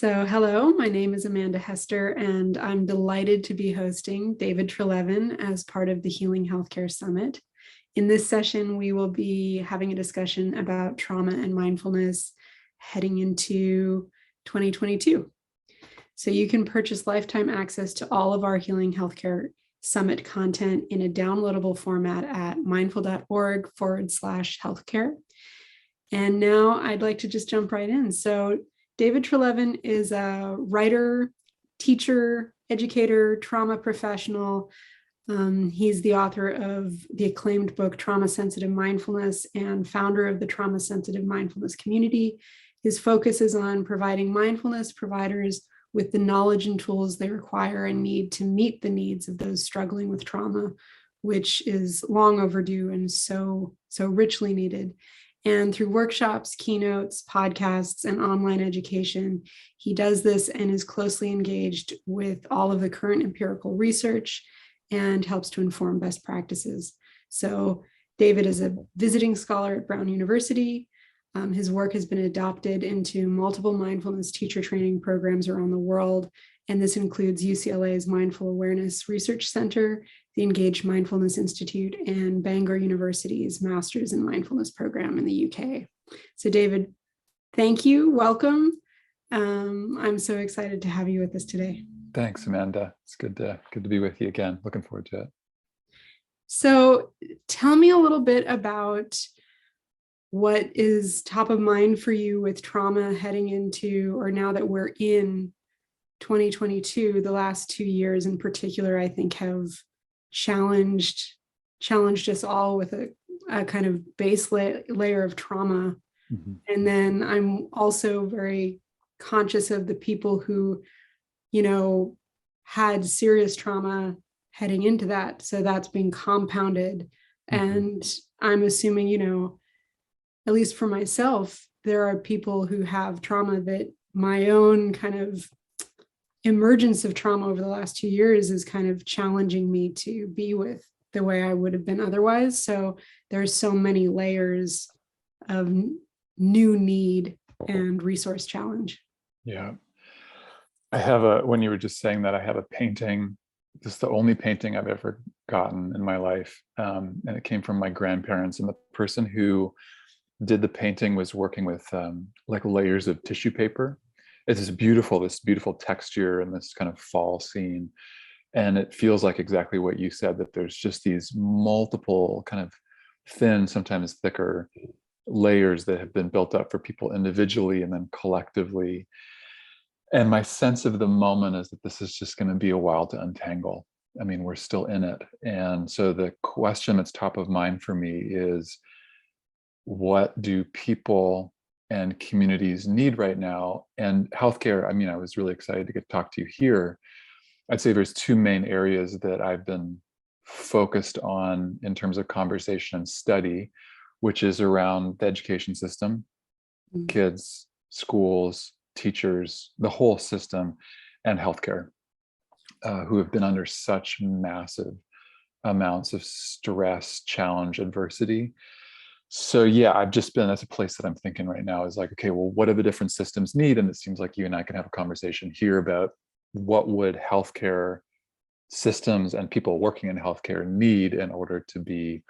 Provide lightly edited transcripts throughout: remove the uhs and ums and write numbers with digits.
Hello, my name is Amanda Hester, and I'm delighted to be hosting David Treleaven as part of the Healing Healthcare Summit. In this session, we will be having a discussion about trauma and mindfulness heading into 2022. So you can purchase lifetime access to all of our Healing Healthcare Summit content in a downloadable format at mindful.org/healthcare. And now I'd like to just jump right in. So David Treleaven is a writer, teacher, educator, trauma professional. He's the author of the acclaimed book, Trauma Sensitive Mindfulness, and founder of the Trauma Sensitive Mindfulness community. His focus is on providing mindfulness providers with the knowledge and tools they require and need to meet the needs of those struggling with trauma, which is long overdue and so richly needed. And through workshops, keynotes, podcasts, and online education, he does this and is closely engaged with all of the current empirical research and helps to inform best practices. So David is a visiting scholar at Brown University. His work has been adopted into multiple mindfulness teacher training programs around the world. And this includes UCLA's Mindful Awareness Research Center, the Engaged Mindfulness Institute, and Bangor University's Masters in Mindfulness program in the UK. So David, thank you, welcome. I'm so excited to have you with us today. Thanks, Amanda. It's good to be with you again. Looking forward to it. So tell me a little bit about what is top of mind for you with trauma heading into, or now that we're in 2022, the last 2 years in particular, I think have challenged us all with a kind of base layer of trauma. Mm-hmm. And then I'm also very conscious of the people who, had serious trauma heading into that. So that's being compounded. Mm-hmm. And I'm assuming, at least for myself, there are people who have trauma that my own kind of emergence of trauma over the last 2 years is kind of challenging me to be with the way I would have been otherwise. So there's so many layers of new need and resource challenge. Yeah. When you were just saying that, I have a painting. This is the only painting I've ever gotten in my life. And it came from my grandparents, and the person who did the painting was working with like layers of tissue paper. It's this beautiful texture and this kind of fall scene. And it feels like exactly what you said, that there's just these multiple kind of thin, sometimes thicker layers that have been built up for people individually and then collectively. And my sense of the moment is that this is just going to be a while to untangle. I mean, we're still in it. And so the question that's top of mind for me is, what do people and communities need right now? And healthcare, I mean, I was really excited to get to talk to you here. I'd say there's two main areas that I've been focused on in terms of conversation and study, which is around the education system, kids, schools, teachers, the whole system, and healthcare, who have been under such massive amounts of stress, challenge, adversity. So yeah, that's a place that I'm thinking right now is like, okay, well, what do the different systems need? And it seems like you and I can have a conversation here about what would healthcare systems and people working in healthcare need in order to be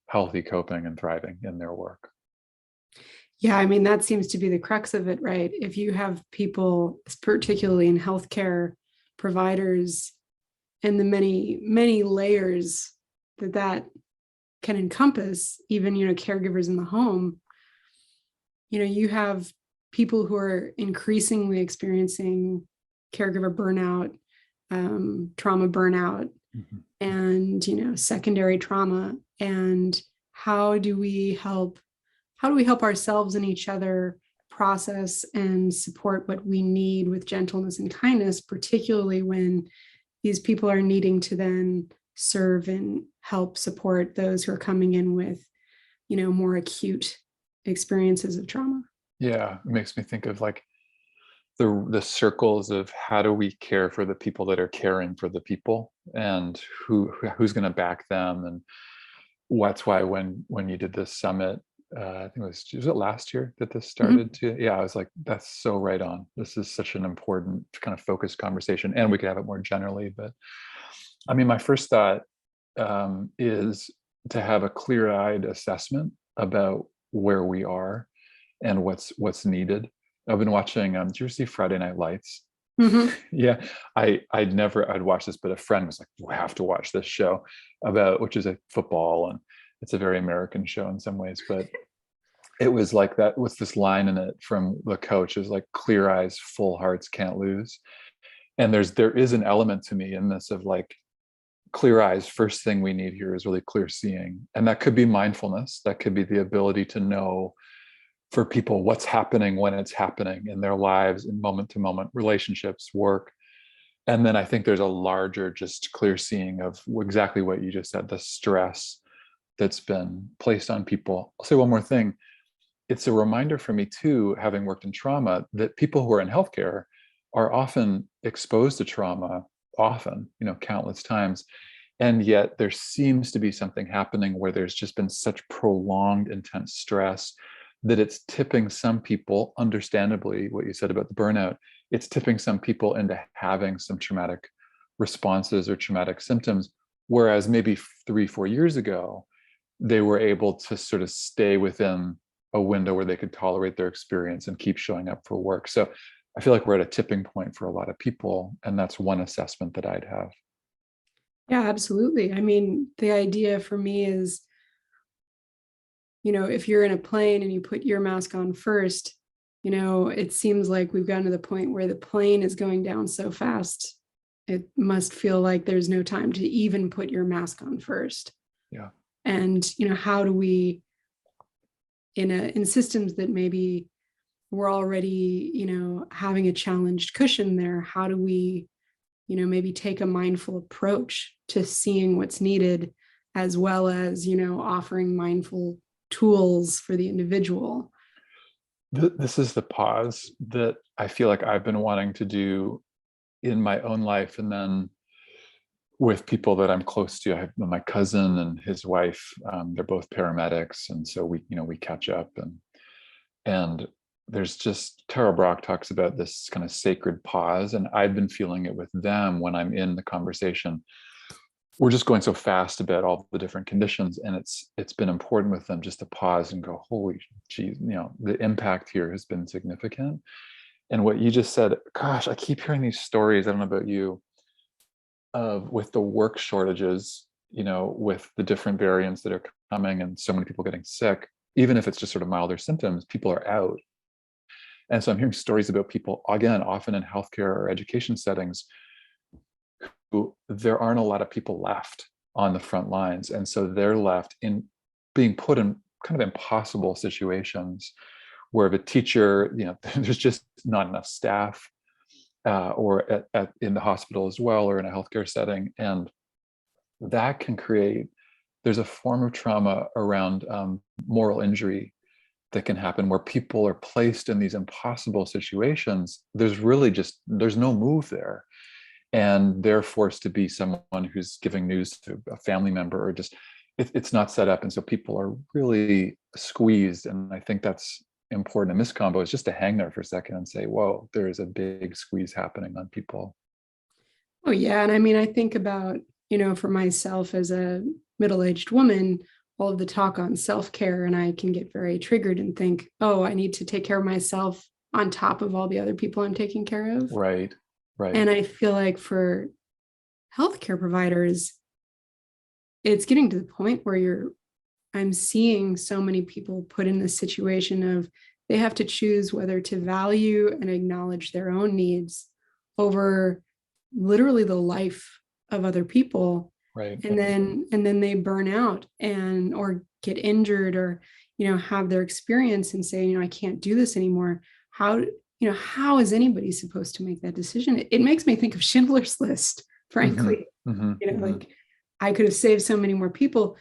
healthy, coping, and thriving in their work. Yeah, I mean, that seems to be the crux of it, right? If you have people, particularly in healthcare providers, and the many, many layers that can encompass, even, caregivers in the home, you have people who are increasingly experiencing caregiver burnout, trauma burnout, mm-hmm. and, secondary trauma. And how do we help ourselves and each other process and support what we need with gentleness and kindness, particularly when these people are needing to then serve and help support those who are coming in with, more acute experiences of trauma. Yeah, it makes me think of like the circles of how do we care for the people that are caring for the people, and who's going to back them. And that's why when you did this summit, I think was it last year that this Mhm. started to, yeah, I was like, that's so right on. This is such an important kind of focused conversation, and we could have it more generally. But I mean, my first thought is to have a clear-eyed assessment about where we are and what's needed. I've been watching, did you ever see Friday Night Lights? Mhm. Yeah, I'd watched this, but a friend was like, you have to watch this show about, which is a football, and it's a very American show in some ways, but it was like that with this line in it from the coach is like, clear eyes, full hearts can't lose. And there is an element to me in this of like, clear eyes, first thing we need here is really clear seeing. And that could be mindfulness. That could be the ability to know for people what's happening when it's happening in their lives, in moment to moment relationships, work. And then I think there's a larger, just clear seeing of exactly what you just said, the stress that's been placed on people. I'll say one more thing. It's a reminder for me too, having worked in trauma, that people who are in healthcare are often exposed to trauma, often, countless times. And yet there seems to be something happening where there's just been such prolonged, intense stress that it's tipping some people, understandably, what you said about the burnout, it's tipping some people into having some traumatic responses or traumatic symptoms. Whereas maybe 3, 4 years ago, they were able to sort of stay within a window where they could tolerate their experience and keep showing up for work. So I feel like we're at a tipping point for a lot of people. And that's one assessment that I'd have. Yeah, absolutely. I mean, the idea for me is, if you're in a plane and you put your mask on first, it seems like we've gotten to the point where the plane is going down so fast. It must feel like there's no time to even put your mask on first. Yeah. And, how do we, in systems that maybe we're already, having a challenged cushion there, how do we, maybe take a mindful approach to seeing what's needed, as well as, offering mindful tools for the individual. This is the pause that I feel like I've been wanting to do in my own life, and then with people that I'm close to. I have my cousin and his wife. They're both paramedics, and so we catch up, and there's just, Tara Brach talks about this kind of sacred pause, and I've been feeling it with them when I'm in the conversation. We're just going so fast about all the different conditions, and it's been important with them just to pause and go, holy geez, the impact here has been significant. And what you just said, gosh, I keep hearing these stories, I don't know about you, of with the work shortages, with the different variants that are coming and so many people getting sick, even if it's just sort of milder symptoms, people are out. And so I'm hearing stories about people, again, often in healthcare or education settings, who there aren't a lot of people left on the front lines. And so they're left in being put in kind of impossible situations where the teacher, there's just not enough staff, or in the hospital as well, or in a healthcare setting. And that can create, there's a form of trauma around moral injury that can happen where people are placed in these impossible situations. There's no move there. And they're forced to be someone who's giving news to a family member, or just, it's not set up. And so people are really squeezed. And I think that's important in this combo, is just to hang there for a second and say, whoa, there is a big squeeze happening on people. Oh, yeah. And I mean, I think about, for myself as a middle-aged woman, all of the talk on self-care, and I can get very triggered and think, oh, I need to take care of myself on top of all the other people I'm taking care of. Right. And I feel like for healthcare providers, it's getting to the point where I'm seeing so many people put in this situation of they have to choose whether to value and acknowledge their own needs over literally the life of other people. Right. And then they burn out or get injured, or have their experience and say, I can't do this anymore. How is anybody supposed to make that decision? It makes me think of Schindler's List, frankly. Like, I could have saved so many more people,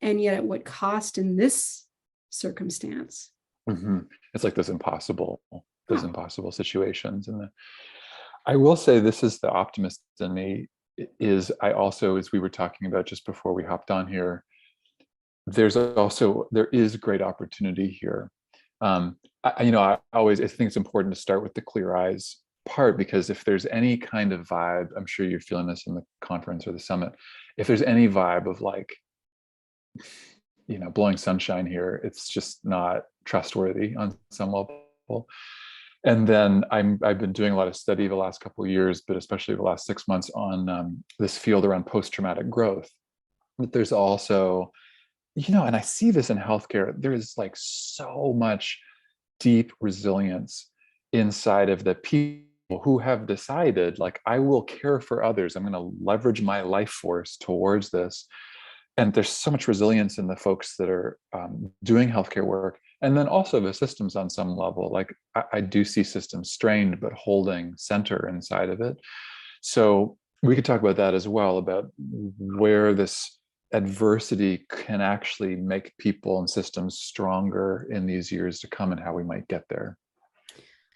and yet at what cost in this circumstance? It's like those impossible situations. And I will say, this is the optimist in me, is I also, as we were talking about just before we hopped on here, there is great opportunity here. I think it's important to start with the clear eyes part, because if there's any kind of vibe, I'm sure you're feeling this in the conference or the summit, if there's any vibe of like, blowing sunshine here, it's just not trustworthy on some level. And then I've been doing a lot of study the last couple of years, but especially the last 6 months on this field around post-traumatic growth. But there's also, and I see this in healthcare, there is like so much deep resilience inside of the people who have decided, like, I will care for others. I'm going to leverage my life force towards this. And there's so much resilience in the folks that are doing healthcare work. And then also the systems on some level, like I do see systems strained, but holding center inside of it. So we could talk about that as well, about where this adversity can actually make people and systems stronger in these years to come and how we might get there.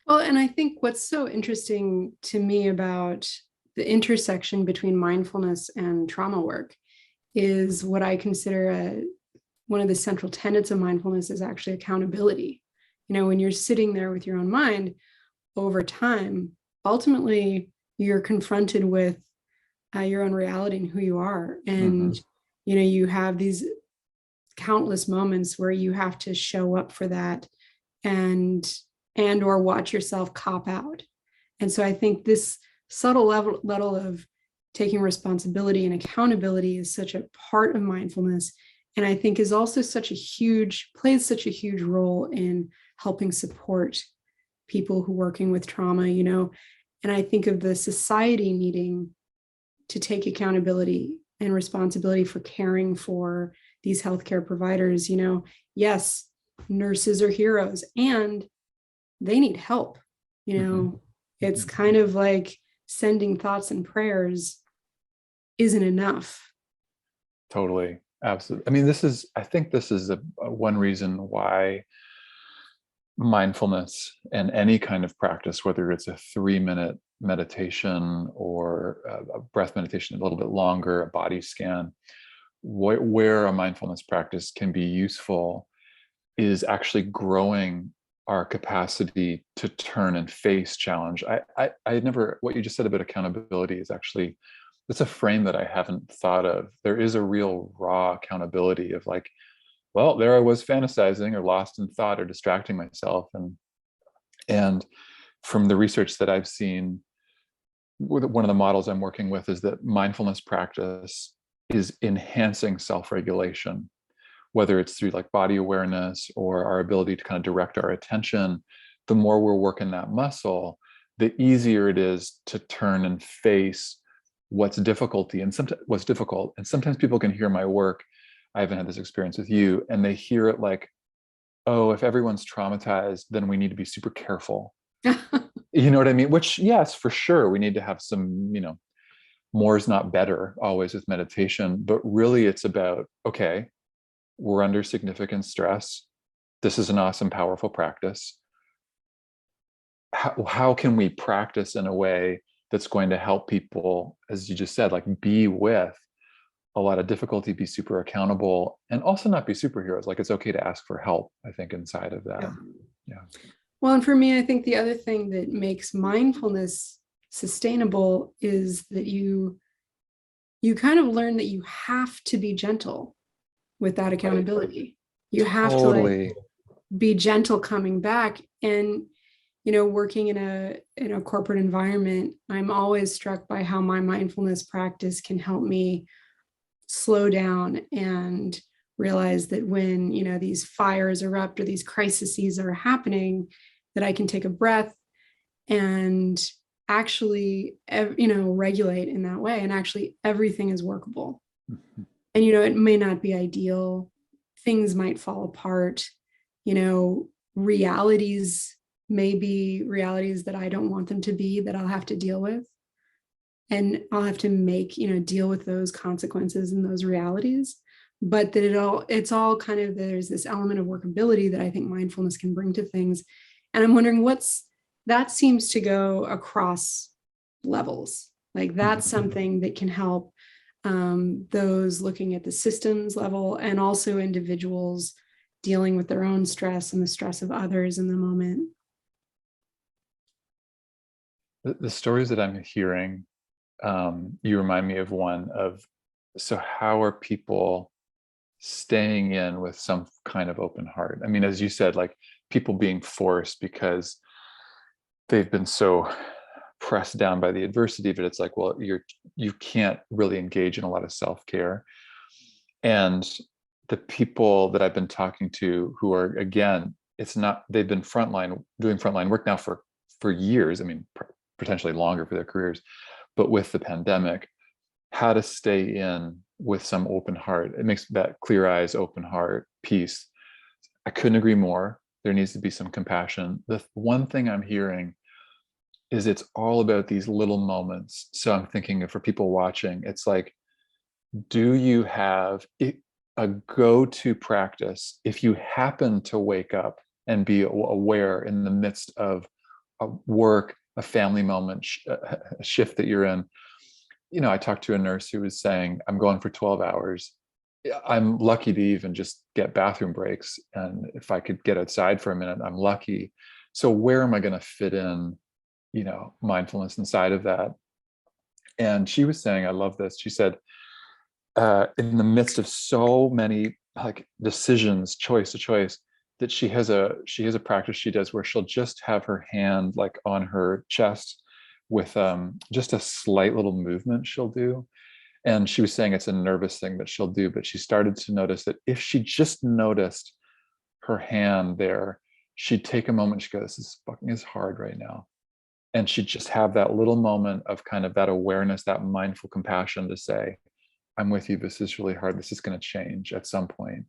Well, and I think what's so interesting to me about the intersection between mindfulness and trauma work is what I consider one of the central tenets of mindfulness is actually accountability. When you're sitting there with your own mind over time, ultimately you're confronted with your own reality and who you are. And, you have these countless moments where you have to show up for that and/or watch yourself cop out. And so I think this subtle level of taking responsibility and accountability is such a part of mindfulness. And I think is also plays such a huge role in helping support people who are working with trauma, and I think of the society needing to take accountability and responsibility for caring for these healthcare providers. Yes, nurses are heroes and they need help. It's kind of like sending thoughts and prayers isn't enough. Totally. Absolutely. I mean, I think this is one reason why mindfulness and any kind of practice, whether it's a 3-minute meditation or a breath meditation, a little bit longer, a body scan, where a mindfulness practice can be useful is actually growing our capacity to turn and face challenge. What you just said about accountability is actually, it's a frame that I haven't thought of. There is a real raw accountability of like, well, there I was fantasizing or lost in thought or distracting myself. And from the research that I've seen, one of the models I'm working with is that mindfulness practice is enhancing self-regulation, whether it's through like body awareness or our ability to kind of direct our attention. The more we're working that muscle, the easier it is to turn and face what's difficult. And sometimes people can hear my work. I haven't had this experience with you, and they hear it like, oh, if everyone's traumatized, then we need to be super careful. You know what I mean? Which, yes, for sure, we need to have some, more is not better always with meditation, but really it's about, okay, we're under significant stress. This is an awesome, powerful practice. How can we practice in a way that's going to help people, as you just said, like be with a lot of difficulty, be super accountable, and also not be superheroes. Like it's okay to ask for help, I think, inside of that. Yeah. Well, and for me, I think the other thing that makes mindfulness sustainable is that you kind of learn that you have to be gentle with that accountability. You have to like be gentle coming back. And working in a corporate environment, I'm always struck by how my mindfulness practice can help me slow down and realize that when these fires erupt or these crises are happening, that I can take a breath and actually regulate in that way, and actually everything is workable. And it may not be ideal, things might fall apart, realities may be realities that I don't want them to be, that I'll have to deal with. And I'll have to deal with those consequences and those realities. But that it's all kind of, there's this element of workability that I think mindfulness can bring to things. And I'm wondering that seems to go across levels. Like that's something that can help those looking at the systems level, and also individuals dealing with their own stress and the stress of others in the moment. The stories that I'm hearing, you remind me of one of, so how are people staying in with some kind of open heart? I mean, as you said, like people being forced because they've been so pressed down by the adversity, but it's like, well, you can't really engage in a lot of self-care. And the people that I've been talking to who are, again, it's not, they've been doing frontline work now for years. I mean, potentially longer for their careers, but with the pandemic, how to stay in with some open heart. It makes that clear eyes, open heart piece. I couldn't agree more. There needs to be some compassion. The one thing I'm hearing is it's all about these little moments. So I'm thinking for people watching, it's like, do you have a go-to practice if you happen to wake up and be aware in the midst of a work, a family moment, a shift that you're in? You know, I talked to a nurse who was saying, I'm going for 12 hours. I'm lucky to even just get bathroom breaks. And if I could get outside for a minute, I'm lucky. So where am I going to fit in, you know, mindfulness inside of that? And she was saying, I love this. She said, in the midst of so many like decisions, choice to choice, that she has a practice she does where she'll just have her hand like on her chest with just a slight little movement she'll do. And she was saying it's a nervous thing that she'll do, but she started to notice that if she just noticed her hand there, she'd take a moment, she goes, this fucking is hard right now. And she'd just have that little moment of kind of that awareness, that mindful compassion to say, I'm with you, this is really hard, this is going to change at some point.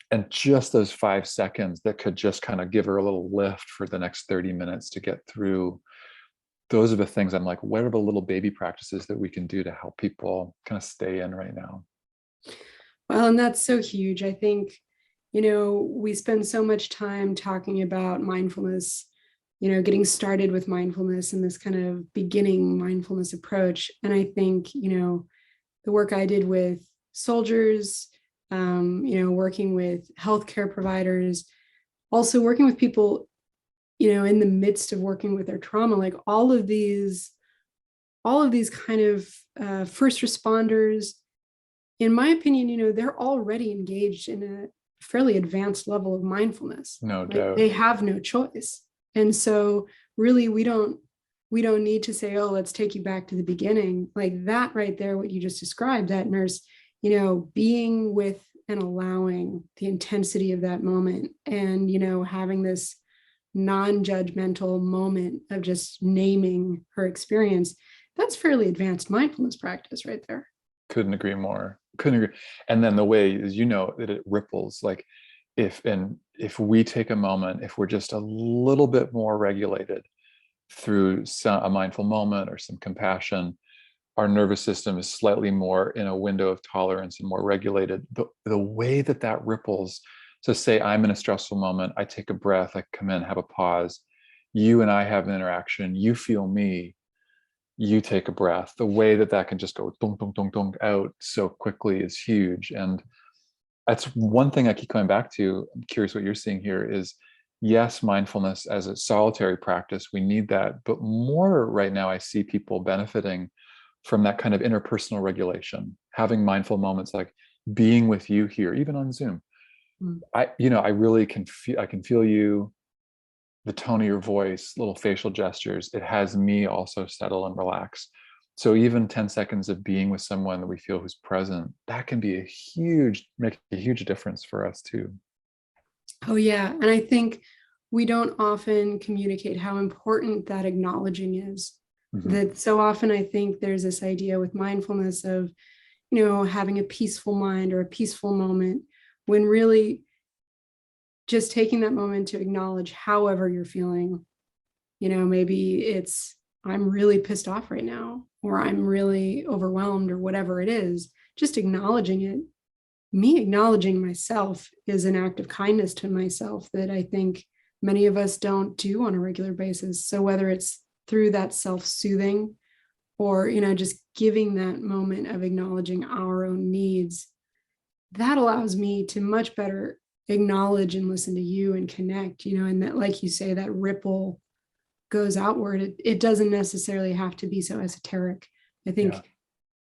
And just those 5 seconds that could just kind of give her a little lift for the next 30 minutes to get through. Those are the things I'm like, what are the little baby practices that we can do to help people kind of stay in right now? Well, and that's so huge. I think, you know, we spend so much time talking about mindfulness, you know, getting started with mindfulness and this kind of beginning mindfulness approach. And I think, you know, the work I did with soldiers, you know, working with healthcare providers, also working with people, you know, in the midst of working with their trauma, like all of these kind of first responders, in my opinion, you know, they're already engaged in a fairly advanced level of mindfulness. No Like doubt. they have no choice. And so really we don't need to say, oh, let's take you back to the beginning. Like that right there, what you just described, that nurse, you know, being with and allowing the intensity of that moment and, you know, having this non-judgmental moment of just naming her experience, that's fairly advanced mindfulness practice right there. Couldn't agree more. Couldn't agree. And then the way, as you know, that it ripples, like if we take a moment, if we're just a little bit more regulated through a mindful moment or some compassion, our nervous system is slightly more in a window of tolerance and more regulated. The way that that ripples. So say I'm in a stressful moment, I take a breath, I come in, have a pause. You and I have an interaction, you feel me, you take a breath. The way that that can just go dong, dong, dong, dong out so quickly is huge. And that's one thing I keep coming back to. I'm curious what you're seeing here is, yes, mindfulness as a solitary practice, we need that. But more right now, I see people benefiting from that kind of interpersonal regulation, having mindful moments like being with you here, even on Zoom. I really can feel you, the tone of your voice, little facial gestures. It has me also settle and relax. So even 10 seconds of being with someone that we feel who's present, that can be make a huge difference for us too. Oh, yeah. And I think we don't often communicate how important that acknowledging is. Mm-hmm. That so often I think there's this idea with mindfulness of, you know, having a peaceful mind or a peaceful moment, when really just taking that moment to acknowledge however you're feeling. You know, maybe it's, I'm really pissed off right now, or I'm really overwhelmed, or whatever it is, just acknowledging it. Me acknowledging myself is an act of kindness to myself that I think many of us don't do on a regular basis. So whether it's through that self-soothing or, just giving that moment of acknowledging our own needs, that allows me to much better acknowledge and listen to you and connect, and that, like you say, that ripple goes outward. It doesn't necessarily have to be so esoteric. I think Yeah.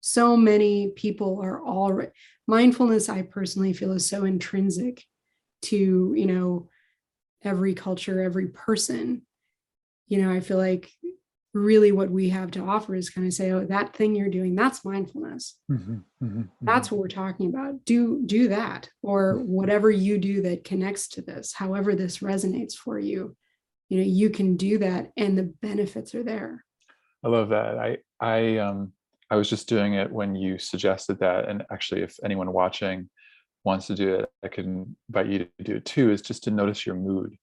so many people are already, mindfulness, I personally feel, is so intrinsic to, every culture, every person. I feel like really what we have to offer is kind of say, oh, that thing you're doing, that's mindfulness. That's what we're talking about. Do that, or whatever you do that connects to this, however this resonates for you. You can do that, and the benefits are there. I love that. I was just doing it when you suggested that, and actually, if anyone watching wants to do it, I can invite you to do it too. Is just to notice your mood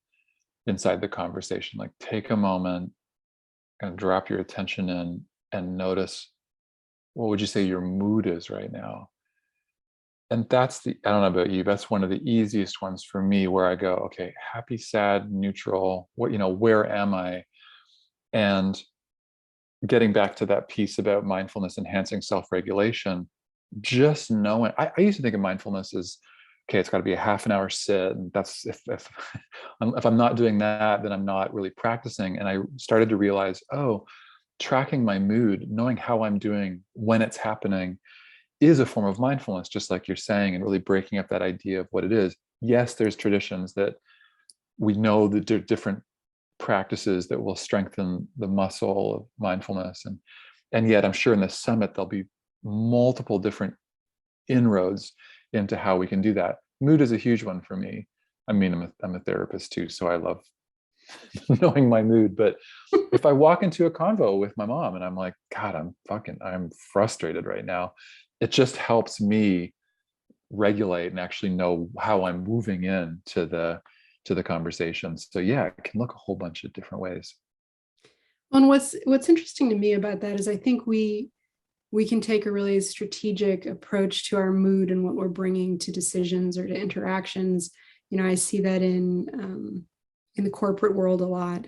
inside the conversation. Like, take a moment and drop your attention in and notice, what would you say your mood is right now? And that's I don't know about you, that's one of the easiest ones for me, where I go, okay, happy, sad, neutral, where am I? And getting back to that piece about mindfulness enhancing self-regulation, just knowing, I used to think of mindfulness as, okay, it's got to be a half an hour sit, and that's if I'm not doing that, then I'm not really practicing. And I started to realize, oh, tracking my mood, knowing how I'm doing when it's happening, is a form of mindfulness, just like you're saying, and really breaking up that idea of what it is. Yes, there's traditions that we know that there are different practices that will strengthen the muscle of mindfulness, and yet I'm sure in the summit there'll be multiple different inroads into how we can do that. Mood is a huge one for me. I mean, I'm a therapist too, so I love knowing my mood. But if I walk into a convo with my mom and I'm like, God, I'm frustrated right now, it just helps me regulate and actually know how I'm moving in to the conversation. So yeah, it can look a whole bunch of different ways. And what's interesting to me about that is I think we can take a really strategic approach to our mood and what we're bringing to decisions or to interactions. I see that in the corporate world a lot.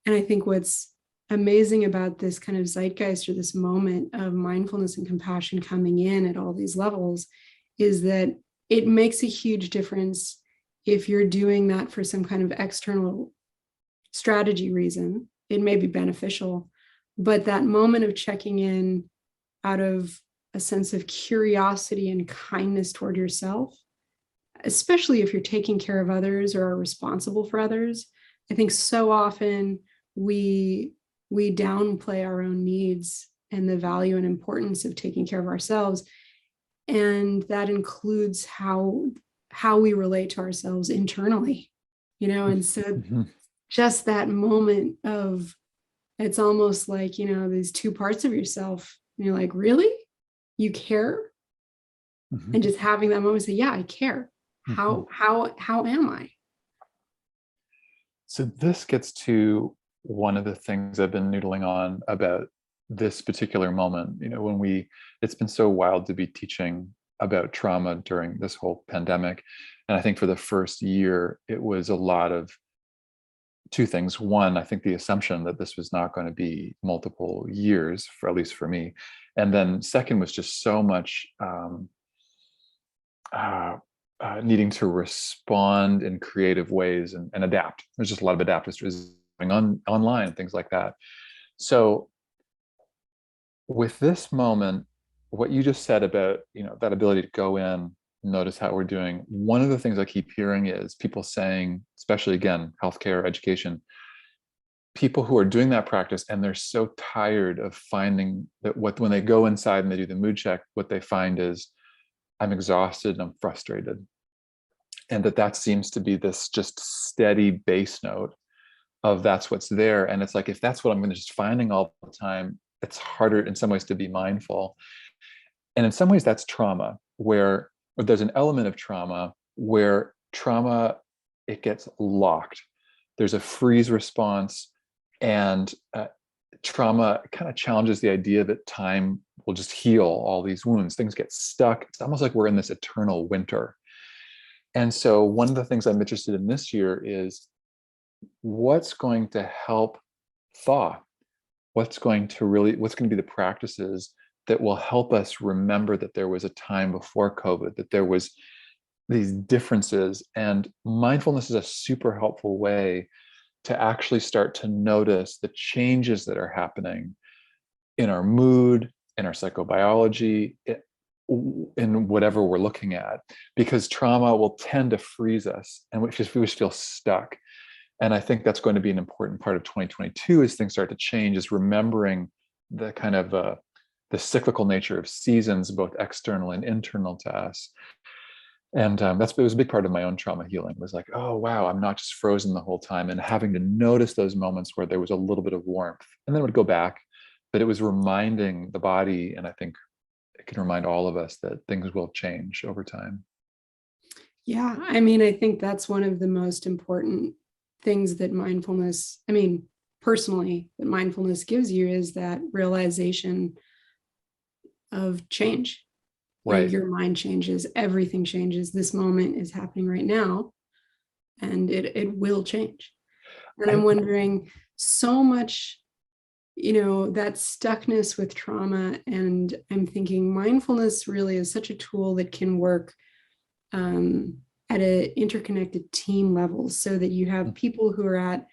And I think what's amazing about this kind of zeitgeist, or this moment of mindfulness and compassion coming in at all these levels, is that it makes a huge difference if you're doing that for some kind of external strategy reason. It may be beneficial, but that moment of checking in out of a sense of curiosity and kindness toward yourself, especially if you're taking care of others or are responsible for others. I think so often we downplay our own needs and the value and importance of taking care of ourselves. And that includes how we relate to ourselves internally, and so just that moment of, it's almost like, these two parts of yourself, and you're like, really? You care? And just having that moment, say, yeah, I care. How am I? So this gets to one of the things I've been noodling on about this particular moment. It's been so wild to be teaching about trauma during this whole pandemic. And I think for the first year, it was a lot of two things. One, I think the assumption that this was not going to be multiple years, for at least for me. And then second was just so much needing to respond in creative ways and adapt. There's just a lot of adaptive going on online and things like that. So with this moment, what you just said about, that ability to go in, notice how we're doing. One of the things I keep hearing is people saying, especially again, healthcare, education, people who are doing that practice, and they're so tired of finding that when they go inside and they do the mood check, what they find is, I'm exhausted and I'm frustrated. And that seems to be this just steady bass note of that's what's there. And it's like, if that's what I'm going to just finding all the time, it's harder in some ways to be mindful. And in some ways that's trauma, where there's an element of trauma where trauma, it gets locked. There's a freeze response, and trauma kind of challenges the idea that time will just heal all these wounds. Things get stuck. It's almost like we're in this eternal winter. And so one of the things I'm interested in this year is, what's going to help thaw? what's going to be the practices that will help us remember that there was a time before COVID, that there was these differences. And mindfulness is a super helpful way to actually start to notice the changes that are happening in our mood, in our psychobiology, in whatever we're looking at, because trauma will tend to freeze us and we just feel stuck. And I think that's going to be an important part of 2022 as things start to change, is remembering the kind of the cyclical nature of seasons, both external and internal to us. And it was a big part of my own trauma healing, was like, oh, wow, I'm not just frozen the whole time, and having to notice those moments where there was a little bit of warmth and then it would go back. But it was reminding the body, and I think it can remind all of us that things will change over time. Yeah, I mean, I think that's one of the most important things that mindfulness, I mean, personally, that mindfulness gives you, is that realization of change. Right. Your mind changes, everything changes. This moment is happening right now, and it will change. And I'm wondering, so much, that stuckness with trauma, and I'm thinking mindfulness really is such a tool that can work at an interconnected team level, so that you have people who are at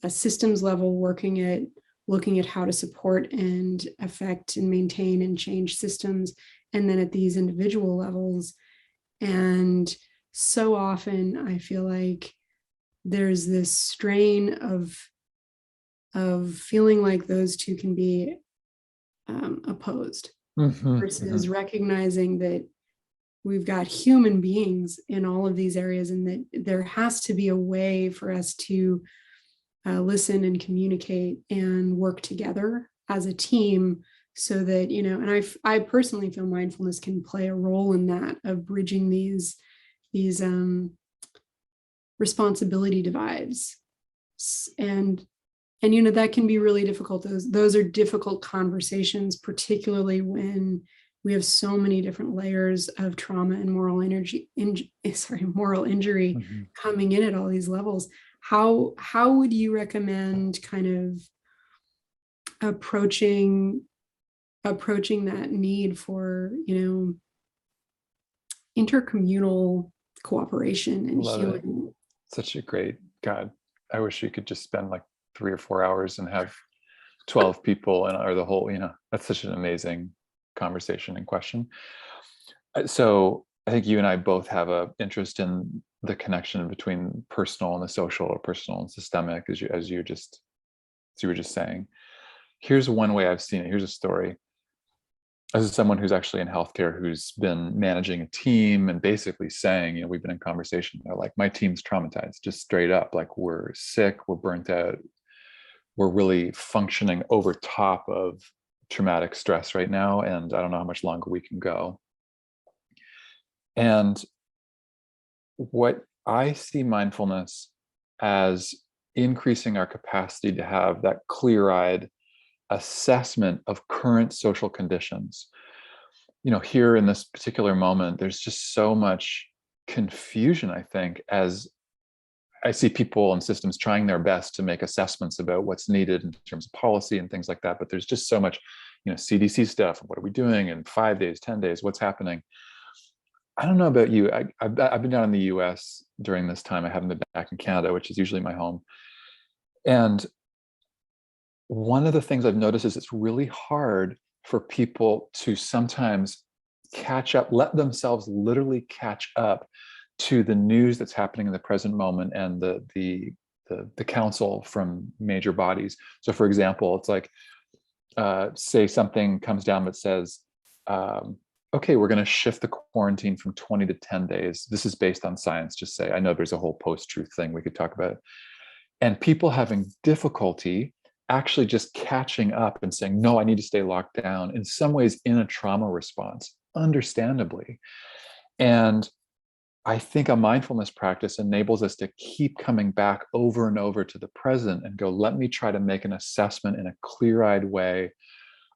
a systems level looking at how to support and affect and maintain and change systems, and then at these individual levels. And so often I feel like there's this strain of feeling like those two can be opposed, versus recognizing that we've got human beings in all of these areas, and that there has to be a way for us to listen and communicate and work together as a team, so that, and I personally feel mindfulness can play a role in that, of bridging these responsibility divides. And that can be really difficult. Those are difficult conversations, particularly when we have so many different layers of trauma and moral injury coming in at all these levels. How would you recommend kind of approaching that need for, intercommunal cooperation and healing? Such a great, God, I wish we could just spend like 3 or 4 hours and have 12 people or the whole, that's such an amazing conversation and question. So I think you and I both have a interest in the connection between personal and the social, or personal and systemic, as you were just saying. Here's one way I've seen it. Here's a story. This is someone who's actually in healthcare, who's been managing a team and basically saying, we've been in conversation. They're like, my team's traumatized, just straight up. Like, we're sick, we're burnt out, we're really functioning over top of traumatic stress right now, and I don't know how much longer we can go. And what I see mindfulness as increasing our capacity to have that clear-eyed assessment of current social conditions. Here in this particular moment, there's just so much confusion, I think, as I see people and systems trying their best to make assessments about what's needed in terms of policy and things like that. But there's just so much, CDC stuff. What are we doing in 5 days, 10 days? What's happening? I don't know about you. I've been down in the US during this time. I haven't been back in Canada, which is usually my home. And one of the things I've noticed is it's really hard for people to sometimes catch up, let themselves literally catch up to the news that's happening in the present moment and the counsel from major bodies. So for example, it's like, say something comes down that says, okay, we're going to shift the quarantine from 20 to 10 days. This is based on science, just say. I know there's a whole post-truth thing we could talk about. And people having difficulty actually just catching up and saying, no, I need to stay locked down, in some ways in a trauma response, understandably. And I think a mindfulness practice enables us to keep coming back over and over to the present and go, let me try to make an assessment in a clear-eyed way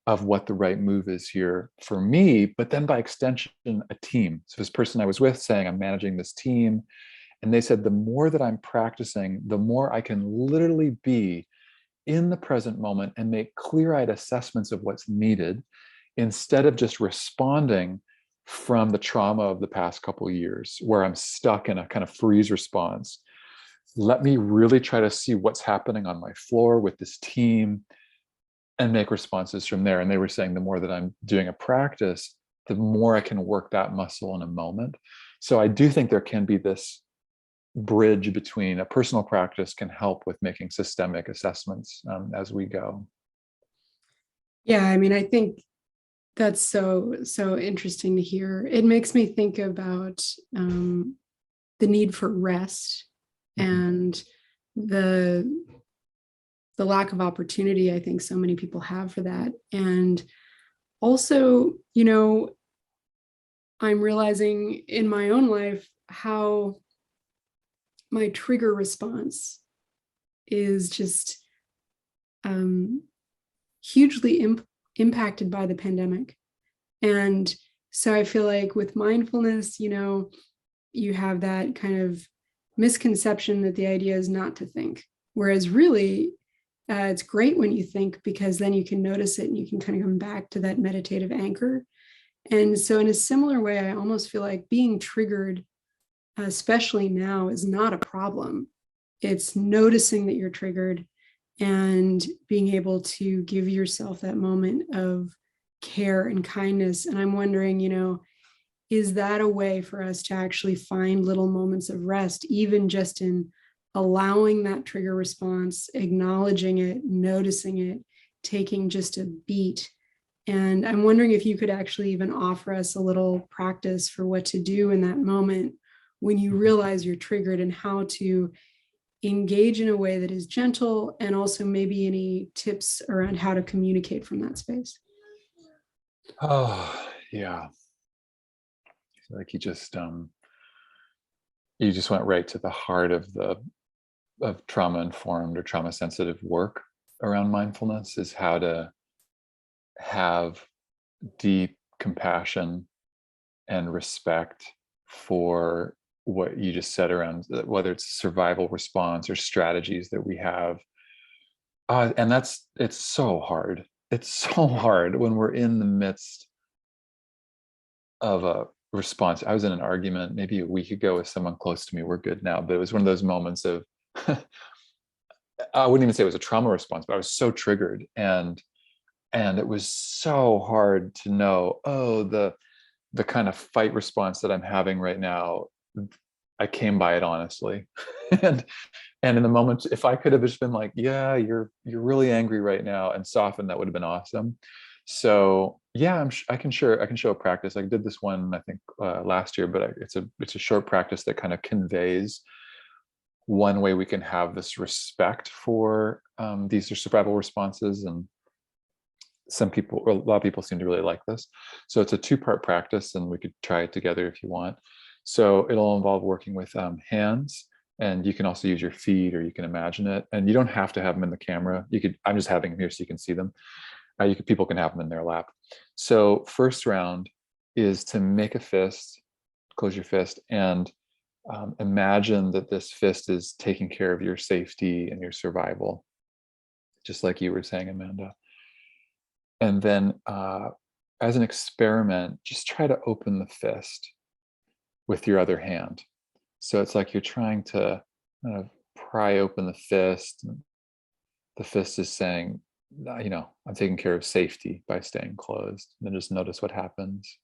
of what the right move is here for me, but then by extension, a team. So this person I was with saying, I'm managing this team. And they said, the more that I'm practicing, the more I can literally be in the present moment and make clear-eyed assessments of what's needed instead of just responding from the trauma of the past couple of years where I'm stuck in a kind of freeze response. Let me really try to see what's happening on my floor with this team and make responses from there. And they were saying the more that I'm doing a practice, the more I can work that muscle in a moment. So I do think there can be this bridge between a personal practice can help with making systemic assessments as we go. Yeah, I mean, I think that's so interesting to hear. It makes me think about the need for rest and the lack of opportunity I think so many people have for that. And also, I'm realizing in my own life how my trigger response is just hugely impacted by the pandemic. And so I feel like with mindfulness, you have that kind of misconception that the idea is not to think. Whereas really, it's great when you think, because then you can notice it and you can kind of come back to that meditative anchor. And so in a similar way, I almost feel like being triggered, especially now, is not a problem. It's noticing that you're triggered and being able to give yourself that moment of care and kindness. And I'm wondering, is that a way for us to actually find little moments of rest, even just in allowing that trigger response, acknowledging it, noticing it, taking just a beat? And I'm wondering if you could actually even offer us a little practice for what to do in that moment when you realize you're triggered, and how to engage in a way that is gentle, and also maybe any tips around how to communicate from that space. Oh, yeah. Like you just went right to the heart of trauma informed or trauma sensitive work around mindfulness, is how to have deep compassion and respect for what you just said around whether it's survival response or strategies that we have. And it's so hard. It's so hard when we're in the midst of a response. I was in an argument maybe a week ago with someone close to me. We're good now, but it was one of those moments of I wouldn't even say it was a trauma response, but I was so triggered, and it was so hard to know, oh, the kind of fight response that I'm having right now, I came by it honestly. and in the moment, if I could have just been like, yeah, you're really angry right now, and soften, that would have been awesome. So yeah, I can show a practice. I did this one, I think last year, but it's a short practice that kind of conveys one way we can have this respect for these are survival responses. And a lot of people seem to really like this. So it's a 2-part practice, and we could try it together if you want. So it'll involve working with hands, and you can also use your feet, or you can imagine it. And you don't have to have them in the camera. I'm just having them here so you can see them. People can have them in their lap. So first round is to make a fist, close your fist, and imagine that this fist is taking care of your safety and your survival, just like you were saying, Amanda. And then as an experiment, just try to open the fist with your other hand. So it's like you're trying to kind of pry open the fist. And the fist is saying, I'm taking care of safety by staying closed. And then just notice what happens.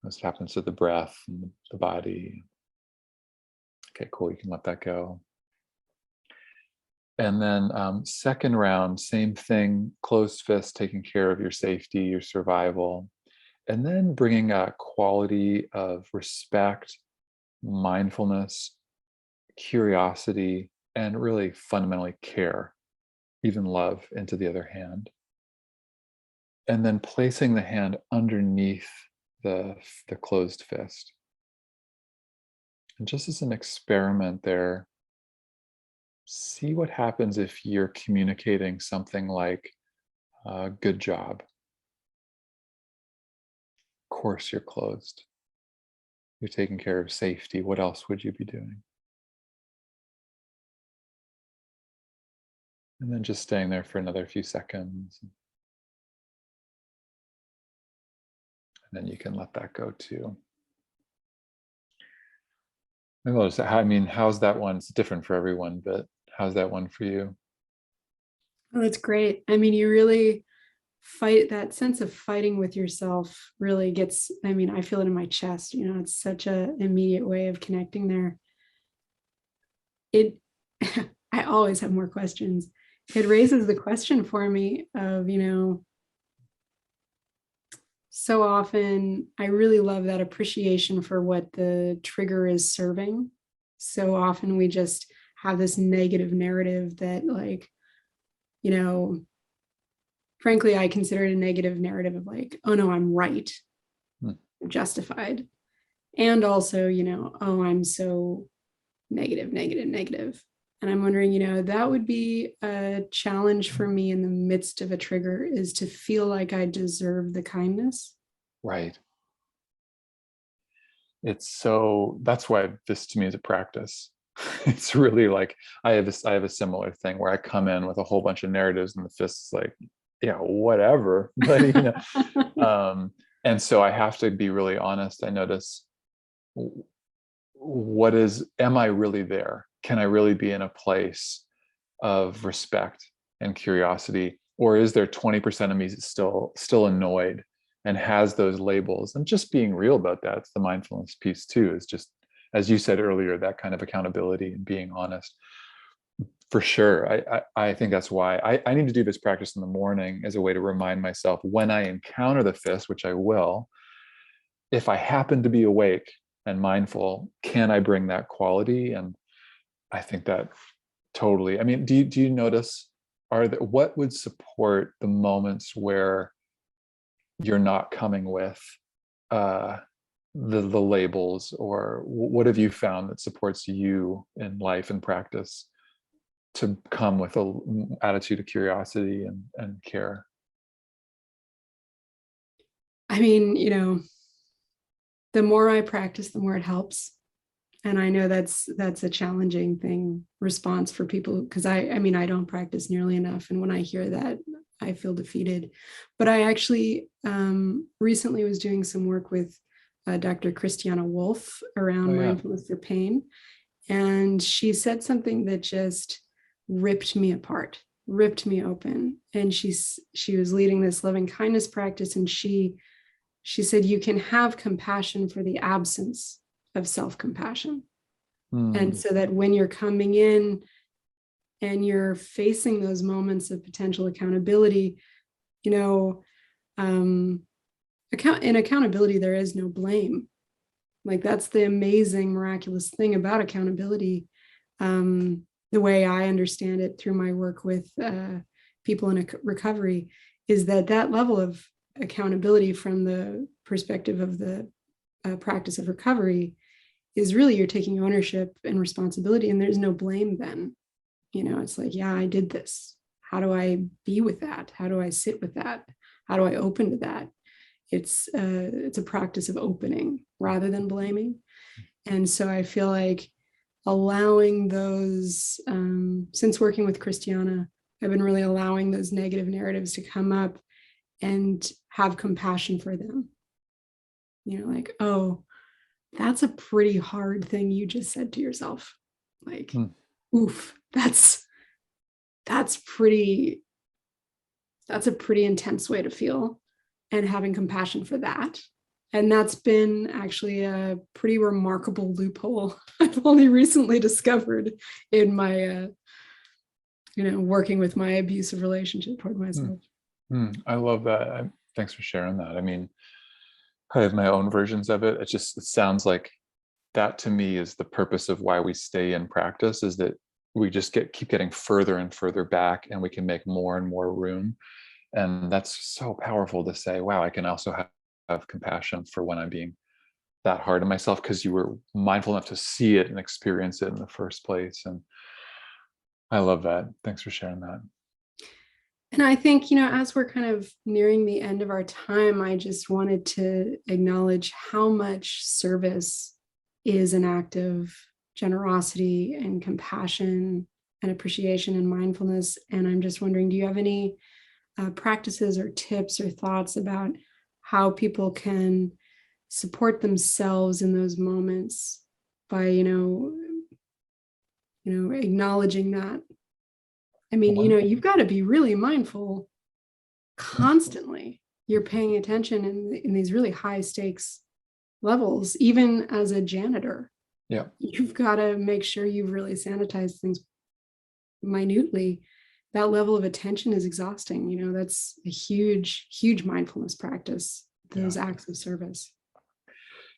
What happens to the breath and the body. Okay, cool. You can let that go. And then second round, same thing, closed fist, taking care of your safety, your survival. And then bringing a quality of respect, mindfulness, curiosity, and really fundamentally care, even love, into the other hand. And then placing the hand underneath the closed fist. And just as an experiment there, see what happens if you're communicating something like, good job. Of course you're closed. You're taking care of safety. What else would you be doing? And then just staying there for another few seconds. And then you can let that go too. Maybe I'll just, I mean, how's that one? It's different for everyone, but how's that one for you? Oh, that's great. I mean, you really fight that sense of fighting with yourself really gets, I mean, I feel it in my chest, it's such a immediate way of connecting there. It, I always have more questions. It raises the question for me of, so often I really love that appreciation for what the trigger is serving. So often we just have this negative narrative that, like, frankly, I consider it a negative narrative of like, oh no, I'm right, I'm justified. And also, oh, I'm so negative, negative, negative. And I'm wondering, that would be a challenge for me in the midst of a trigger, is to feel like I deserve the kindness. Right. That's why this to me is a practice. It's really like, I have a similar thing where I come in with a whole bunch of narratives and the fist's like, yeah, whatever. But, and so I have to be really honest. I notice, am I really there? Can I really be in a place of respect and curiosity? Or is there 20% of me that's still annoyed and has those labels? And just being real about that. It's the mindfulness piece too, is just, as you said earlier, that kind of accountability and being honest. For sure. I think that's why I need to do this practice in the morning as a way to remind myself, when I encounter the fist, which I will, if I happen to be awake and mindful, can I bring that quality? And I think that totally. I mean, do you notice, what would support the moments where you're not coming with the labels, or what have you found that supports you in life and practice to come with a attitude of curiosity and care? I mean, the more I practice, the more it helps. And I know that's a challenging response for people, because I mean, I don't practice nearly enough. And when I hear that, I feel defeated. But I actually recently was doing some work with Dr. Christiana Wolf around mindfulness for pain. And she said something that just ripped me apart, ripped me open. And she was leading this loving kindness practice. And she said, you can have compassion for the absence of self-compassion. And so that when you're coming in and you're facing those moments of potential accountability, in accountability, there is no blame. Like, that's the amazing, miraculous thing about accountability. The way I understand it through my work with people in recovery is that level of accountability from the perspective of the practice of recovery is really, you're taking ownership and responsibility, and there's no blame then. It's like, yeah, I did this. How do I be with that? How do I sit with that? How do I open to that? It's a practice of opening rather than blaming. And so I feel like allowing those, since working with Christiana, I've been really allowing those negative narratives to come up and have compassion for them. Like, oh, that's a pretty hard thing you just said to yourself. Like, oof, that's a pretty intense way to feel, and having compassion for that. And that's been actually a pretty remarkable loophole I've only recently discovered in my, working with my abusive relationship toward myself. I love that. Thanks for sharing that. I mean, I have my own versions of it. It sounds like that to me is the purpose of why we stay in practice, is that we just keep getting further and further back, and we can make more and more room. And that's so powerful to say, wow, I can also have compassion for when I'm being that hard on myself, because you were mindful enough to see it and experience it in the first place. And I love that. Thanks for sharing that. And I think, as we're kind of nearing the end of our time, I just wanted to acknowledge how much service is an act of generosity and compassion and appreciation and mindfulness. And I'm just wondering, do you have any practices or tips or thoughts about how people can support themselves in those moments by, acknowledging that? I mean, you've got to be really mindful constantly. You're paying attention in these really high stakes levels, even as a janitor. Yeah. You've got to make sure you've really sanitized things minutely. That level of attention is exhausting. That's a huge, huge mindfulness practice, those acts of service.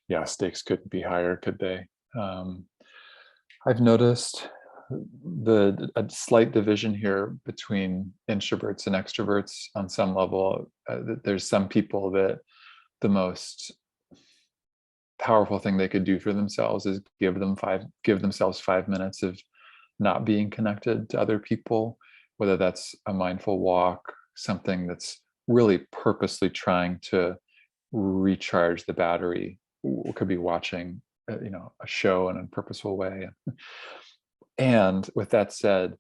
Yeah, stakes couldn't be higher, could they? I've noticed a slight division here between introverts and extroverts on some level. There's some people that the most powerful thing they could do for themselves is give themselves 5 minutes of not being connected to other people, whether that's a mindful walk, something that's really purposely trying to recharge the battery. It could be watching a show in a purposeful way. And with that said,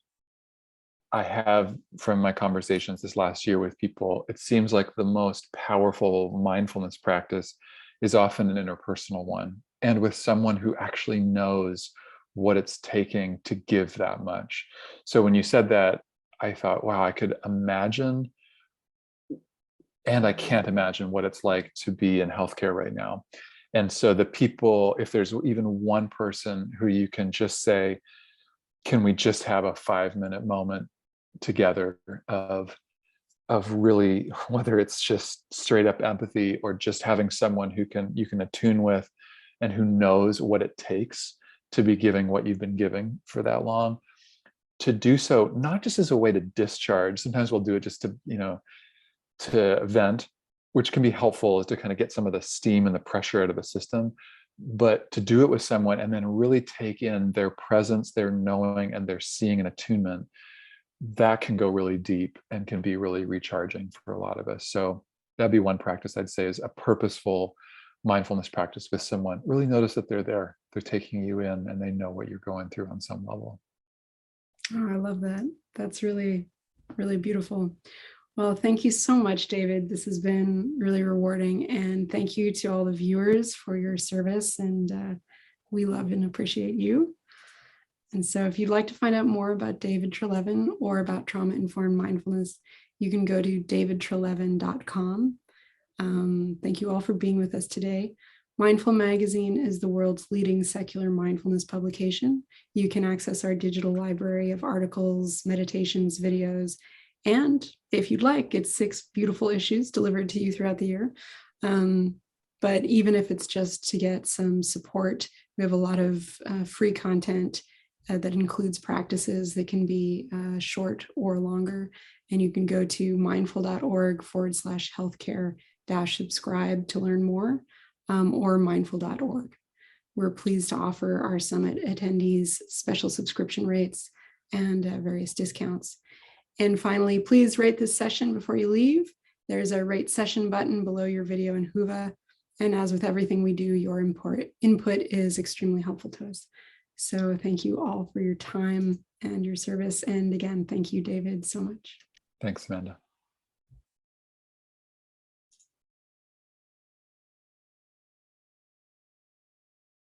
I have, from my conversations this last year with people, it seems like the most powerful mindfulness practice is often an interpersonal one, and with someone who actually knows what it's taking to give that much. So when you said that, I thought, wow, I could imagine, and I can't imagine what it's like to be in healthcare right now. And so the people, if there's even one person who you can just say, can we just have a 5-minute moment together of really, whether it's just straight up empathy or just having someone who you can attune with and who knows what it takes to be giving what you've been giving for that long, to do so not just as a way to discharge. Sometimes we'll do it just to vent, which can be helpful, is to kind of get some of the steam and the pressure out of the system, but to do it with someone and then really take in their presence, their knowing, and their seeing and attunement, that can go really deep and can be really recharging for a lot of us. So that'd be one practice I'd say, is a purposeful mindfulness practice with someone. Really notice that they're there, they're taking you in, and they know what you're going through on some level. Oh, I love that. That's really, really beautiful. Well, thank you so much, David. This has been really rewarding. And thank you to all the viewers for your service. And we love and appreciate you. And so if you'd like to find out more about David Treleaven or about trauma-informed mindfulness, you can go to davidtreleaven.com. Thank you all for being with us today. Mindful Magazine is the world's leading secular mindfulness publication. You can access our digital library of articles, meditations, videos, and if you'd like, it's 6 beautiful issues delivered to you throughout the year. But even if it's just to get some support, we have a lot of free content that includes practices that can be short or longer. And you can go to mindful.org/healthcare-subscribe to learn more, or mindful.org. We're pleased to offer our summit attendees special subscription rates and various discounts. And finally, please rate this session before you leave. There's a rate session button below your video in Whova. And as with everything we do, your input is extremely helpful to us. So thank you all for your time and your service. And again, thank you, David, so much. Thanks, Amanda.